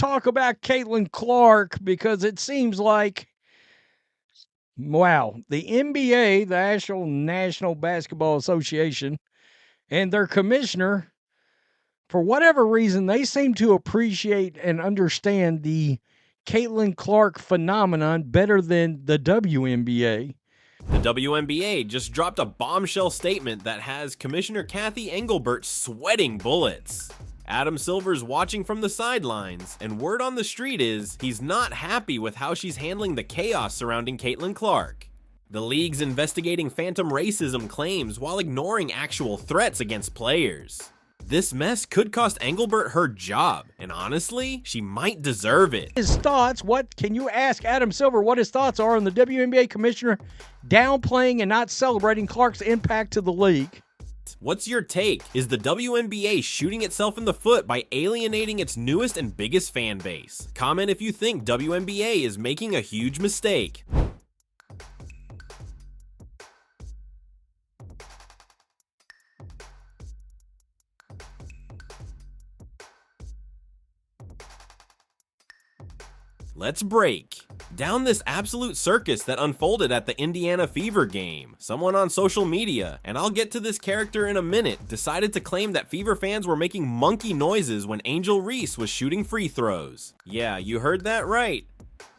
talk about Caitlin Clark because it seems like, wow, the NBA, the actual National Basketball Association, and their commissioner, for whatever reason, they seem to appreciate and understand the Caitlin Clark phenomenon better than the WNBA. The WNBA just dropped a bombshell statement that has Commissioner Cathy Engelbert sweating bullets. Adam Silver's watching from the sidelines, and word on the street is he's not happy with how she's handling the chaos surrounding Caitlin Clark. The league's investigating phantom racism claims while ignoring actual threats against players. This mess could cost Engelbert her job, and honestly, she might deserve it. His thoughts, what can you ask Adam Silver what his thoughts are on the WNBA commissioner downplaying and not celebrating Clark's impact to the league? What's your take? Is the WNBA shooting itself in the foot by alienating its newest and biggest fan base? Comment if you think WNBA is making a huge mistake. Let's break down this absolute circus that unfolded at the Indiana Fever game. Someone on social media, and I'll get to this character in a minute, decided to claim that Fever fans were making monkey noises when Angel Reese was shooting free throws. Yeah, you heard that right.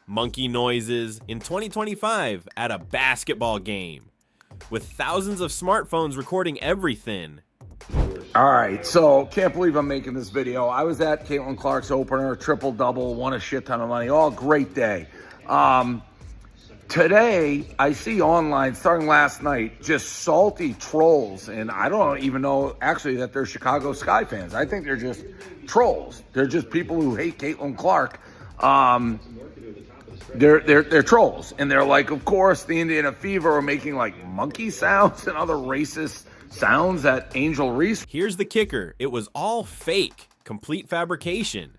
Monkey noises in 2025 at a basketball game, with thousands of smartphones recording everything. All right, so can't believe I'm making this video. I was at Caitlin Clark's opener, triple-double, won a shit ton of money. All great day. Today, I see online, starting last night, just salty trolls, and I don't even know, actually, that they're Chicago Sky fans. I think they're just trolls. They're just people who hate Caitlin Clark. They're trolls, and they're like, of course, the Indiana Fever are making, like, monkey sounds and other racist sounds at Angel Reese. Here's the kicker. It was all fake, complete fabrication.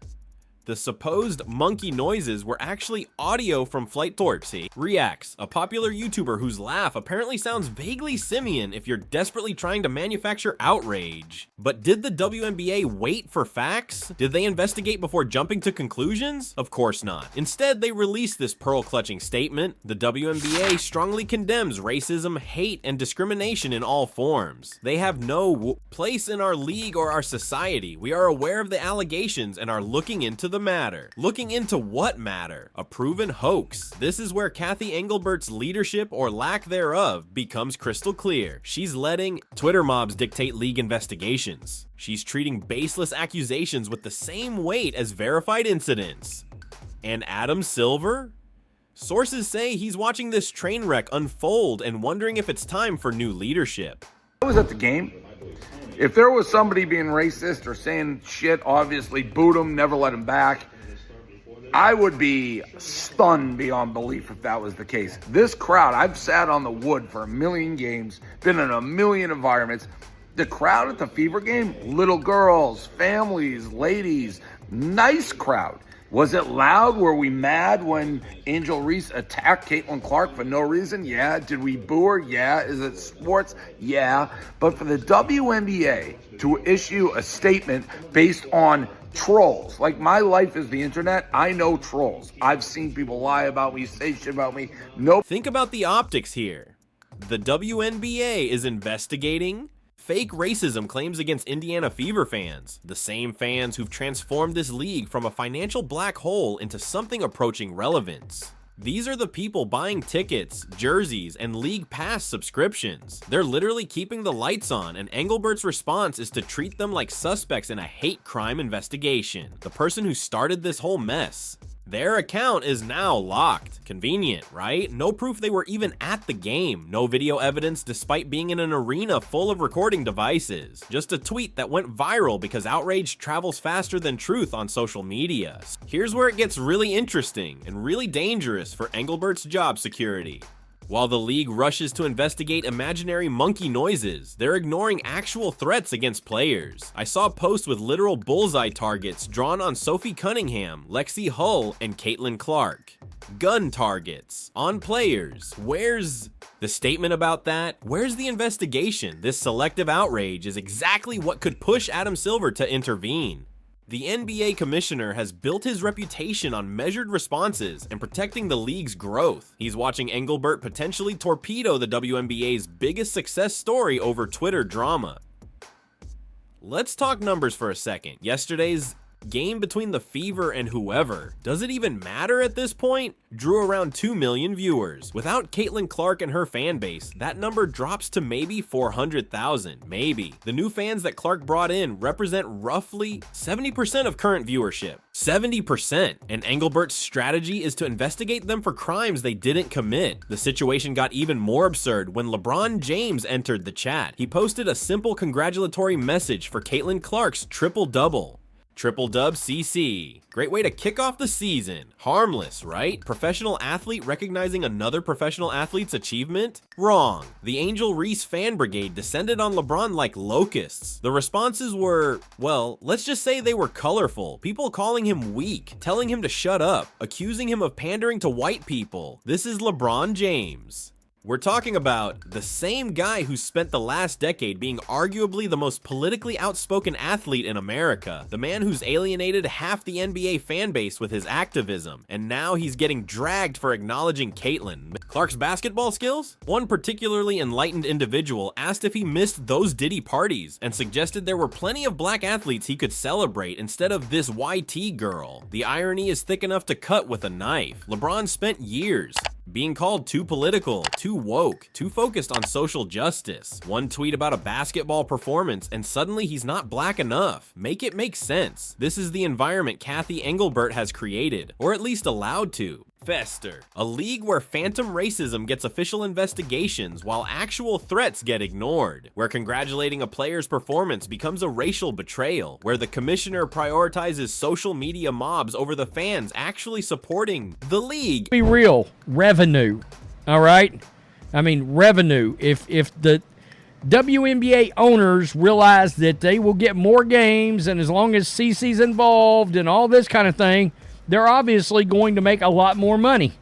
The supposed monkey noises were actually audio from Flight Torpsy Reacts, a popular YouTuber whose laugh apparently sounds vaguely simian if you're desperately trying to manufacture outrage. But did the WNBA wait for facts? Did they investigate before jumping to conclusions? Of course not. Instead, they released this pearl-clutching statement. The WNBA strongly condemns racism, hate, and discrimination in all forms. They have no place in our league or our society. We are aware of the allegations and are looking into the matter. Looking into what matter? A proven hoax. This is where Cathy Engelbert's leadership or lack thereof becomes crystal clear. She's letting Twitter mobs dictate league investigations. She's treating baseless accusations with the same weight as verified incidents. And Adam Silver? Sources say he's watching this train wreck unfold and wondering if it's time for new leadership. I was at the game. If there was somebody being racist or saying shit, obviously boot him, never let him back. I would be stunned beyond belief if that was the case. This crowd, I've sat on the wood for a million games, been in a million environments. The crowd at the Fever game, little girls, families, ladies, nice crowd. Was it loud? Were we mad when Angel Reese attacked Caitlin Clark for no reason? Yeah. Did we boo her? Yeah. Is it sports? Yeah. But for the WNBA to issue a statement based on trolls, like my life is the internet, I know trolls. I've seen people lie about me, say shit about me. Nope. Think about the optics here. The WNBA is investigating fake racism claims against Indiana Fever fans, the same fans who've transformed this league from a financial black hole into something approaching relevance. These are the people buying tickets, jerseys, and league pass subscriptions. They're literally keeping the lights on, and Engelbert's response is to treat them like suspects in a hate crime investigation. The person who started this whole mess. Their account is now locked. Convenient, right? No proof they were even at the game. No video evidence despite being in an arena full of recording devices. Just a tweet that went viral because outrage travels faster than truth on social media. Here's where it gets really interesting and really dangerous for Engelbert's job security. While the league rushes to investigate imaginary monkey noises, they're ignoring actual threats against players. I saw posts with literal bullseye targets drawn on Sophie Cunningham, Lexi Hull, and Caitlin Clark. Gun targets on players. Where's the statement about that? Where's the investigation? This selective outrage is exactly what could push Adam Silver to intervene. The NBA commissioner has built his reputation on measured responses and protecting the league's growth. He's watching Engelbert potentially torpedo the WNBA's biggest success story over Twitter drama. Let's talk numbers for a second. Yesterday's game between the Fever and whoever, does it even matter at this point? Drew around 2 million viewers. Without Caitlin Clark and her fan base, that number drops to maybe 400,000, maybe. The new fans that Clark brought in represent roughly 70% of current viewership. 70%! And Engelbert's strategy is to investigate them for crimes they didn't commit. The situation got even more absurd when LeBron James entered the chat. He posted a simple congratulatory message for Caitlin Clark's triple-double. Triple dub CC. Great way to kick off the season. Harmless, right? Professional athlete recognizing another professional athlete's achievement? Wrong. The Angel Reese fan brigade descended on LeBron like locusts. The responses were, well, let's just say they were colorful. People calling him weak, telling him to shut up, accusing him of pandering to white people. This is LeBron James. We're talking about the same guy who spent the last decade being arguably the most politically outspoken athlete in America, the man who's alienated half the NBA fan base with his activism, and now he's getting dragged for acknowledging Caitlin. Clark's basketball skills? One particularly enlightened individual asked if he missed those Diddy parties and suggested there were plenty of black athletes he could celebrate instead of this YT girl. The irony is thick enough to cut with a knife. LeBron spent years being called too political, too woke, too focused on social justice. One tweet about a basketball performance and suddenly he's not black enough. Make it make sense. This is the environment Cathy Engelbert has created, or at least allowed to fester. A league where phantom racism gets official investigations while actual threats get ignored. Where congratulating a player's performance becomes a racial betrayal. Where the commissioner prioritizes social media mobs over the fans actually supporting the league. Be real, revenue, all right? I mean, revenue. If the WNBA owners realize that they will get more games, and as long as CC's involved and all this kind of thing, they're obviously going to make a lot more money.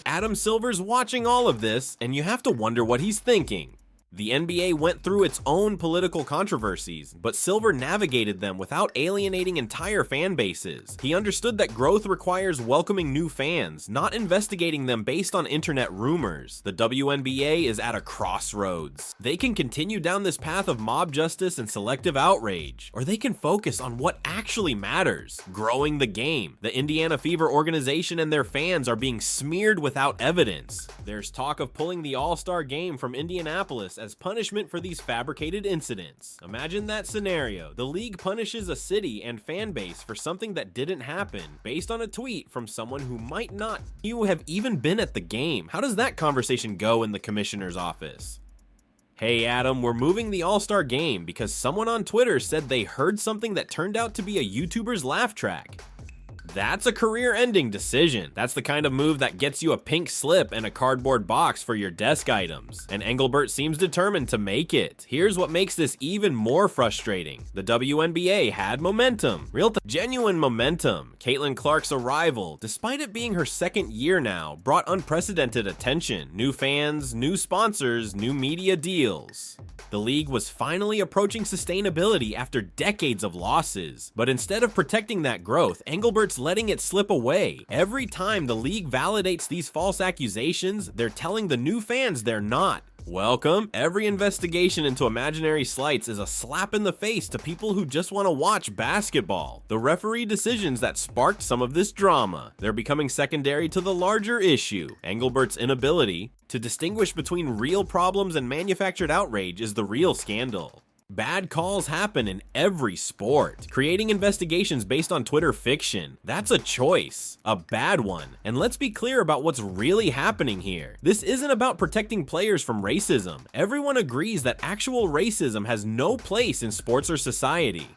Adam Silver's watching all of this, and you have to wonder what he's thinking. The NBA went through its own political controversies, but Silver navigated them without alienating entire fan bases. He understood that growth requires welcoming new fans, not investigating them based on internet rumors. The WNBA is at a crossroads. They can continue down this path of mob justice and selective outrage, or they can focus on what actually matters, growing the game. The Indiana Fever organization and their fans are being smeared without evidence. There's talk of pulling the All-Star game from Indianapolis as punishment for these fabricated incidents. Imagine that scenario. The league punishes a city and fan base for something that didn't happen based on a tweet from someone who might not have even been at the game. How does that conversation go in the commissioner's office? Hey Adam, we're moving the All-Star game because someone on Twitter said they heard something that turned out to be a YouTuber's laugh track. That's a career-ending decision. That's the kind of move that gets you a pink slip and a cardboard box for your desk items. And Engelbert seems determined to make it. Here's what makes this even more frustrating. The WNBA had momentum. Genuine momentum. Caitlin Clark's arrival, despite it being her second year now, brought unprecedented attention. New fans, new sponsors, new media deals. The league was finally approaching sustainability after decades of losses. But instead of protecting that growth, Engelbert's letting it slip away. Every time the league validates these false accusations, they're telling the new fans they're not. Welcome. Every investigation into imaginary slights is a slap in the face to people who just want to watch basketball. The referee decisions that sparked some of this drama, they're becoming secondary to the larger issue. Engelbert's inability to distinguish between real problems and manufactured outrage is the real scandal. Bad calls happen in every sport. Creating investigations based on Twitter fiction, that's a choice, a bad one. And let's be clear about what's really happening here. This isn't about protecting players from racism. Everyone agrees that actual racism has no place in sports or society.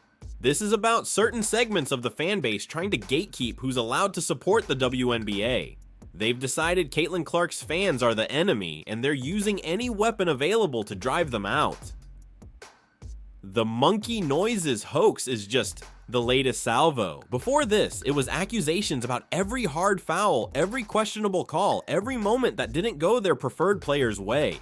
This is about certain segments of the fan base trying to gatekeep who's allowed to support the WNBA. They've decided Caitlin Clark's fans are the enemy, and they're using any weapon available to drive them out. The monkey noises hoax is just the latest salvo. Before this, it was accusations about every hard foul, every questionable call, every moment that didn't go their preferred player's way.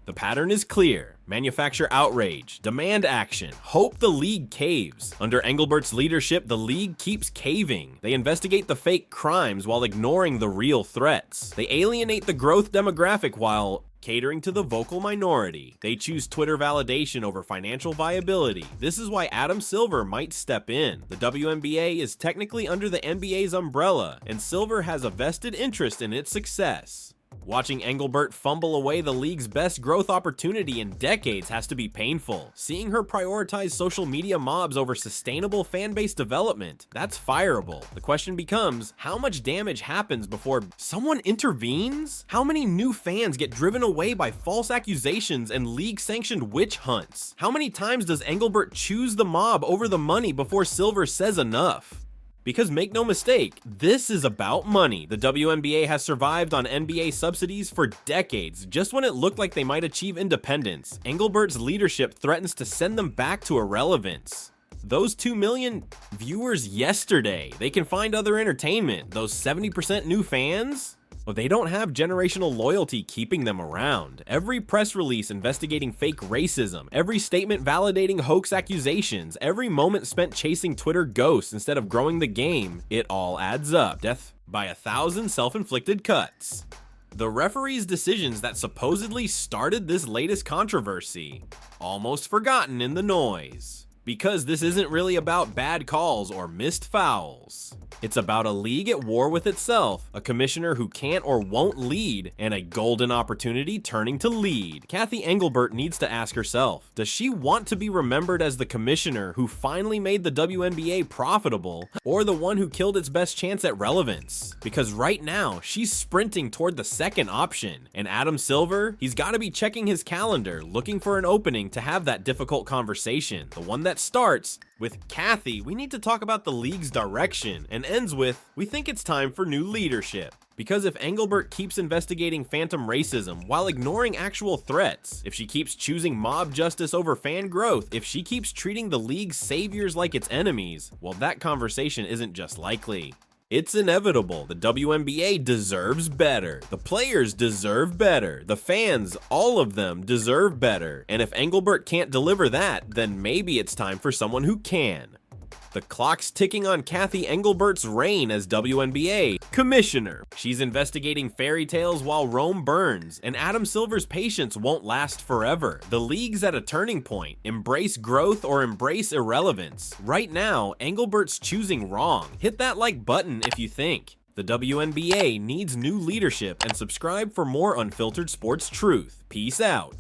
The pattern is clear. Manufacture outrage, demand action, hope the league caves. Under Engelbert's leadership, the league keeps caving. They investigate the fake crimes while ignoring the real threats. They alienate the growth demographic while catering to the vocal minority. They choose Twitter validation over financial viability. This is why Adam Silver might step in. The WNBA is technically under the NBA's umbrella, and Silver has a vested interest in its success. Watching Engelbert fumble away the league's best growth opportunity in decades has to be painful. Seeing her prioritize social media mobs over sustainable fan-base development, that's fireable. The question becomes, how much damage happens before someone intervenes? How many new fans get driven away by false accusations and league-sanctioned witch hunts? How many times does Engelbert choose the mob over the money before Silver says enough? Because make no mistake, this is about money. The WNBA has survived on NBA subsidies for decades. Just when it looked like they might achieve independence, Engelbert's leadership threatens to send them back to irrelevance. Those 2 million viewers yesterday, they can find other entertainment. Those 70% new fans? Well, they don't have generational loyalty keeping them around. Every press release investigating fake racism, every statement validating hoax accusations, every moment spent chasing Twitter ghosts instead of growing the game, it all adds up. Death by 1,000 self-inflicted cuts. The referee's decisions that supposedly started this latest controversy, almost forgotten in the noise. Because this isn't really about bad calls or missed fouls. It's about a league at war with itself, a commissioner who can't or won't lead, and a golden opportunity turning to lead. Cathy Engelbert needs to ask herself, does she want to be remembered as the commissioner who finally made the WNBA profitable, or the one who killed its best chance at relevance? Because right now, she's sprinting toward the second option, and Adam Silver, he's gotta be checking his calendar, looking for an opening to have that difficult conversation, the one that starts with Cathy, we need to talk about the league's direction, and ends with, we think it's time for new leadership. Because if Engelbert keeps investigating phantom racism while ignoring actual threats, if she keeps choosing mob justice over fan growth, if she keeps treating the league's saviors like its enemies, well, that conversation isn't just likely. It's inevitable. The WNBA deserves better. The players deserve better. The fans, all of them, deserve better. And if Engelbert can't deliver that, then maybe it's time for someone who can. The clock's ticking on Cathy Engelbert's reign as WNBA commissioner. She's investigating fairy tales while Rome burns, and Adam Silver's patience won't last forever. The league's at a turning point. Embrace growth or embrace irrelevance. Right now, Engelbert's choosing wrong. Hit that like button if you think. The WNBA needs new leadership, and subscribe for more unfiltered sports truth. Peace out.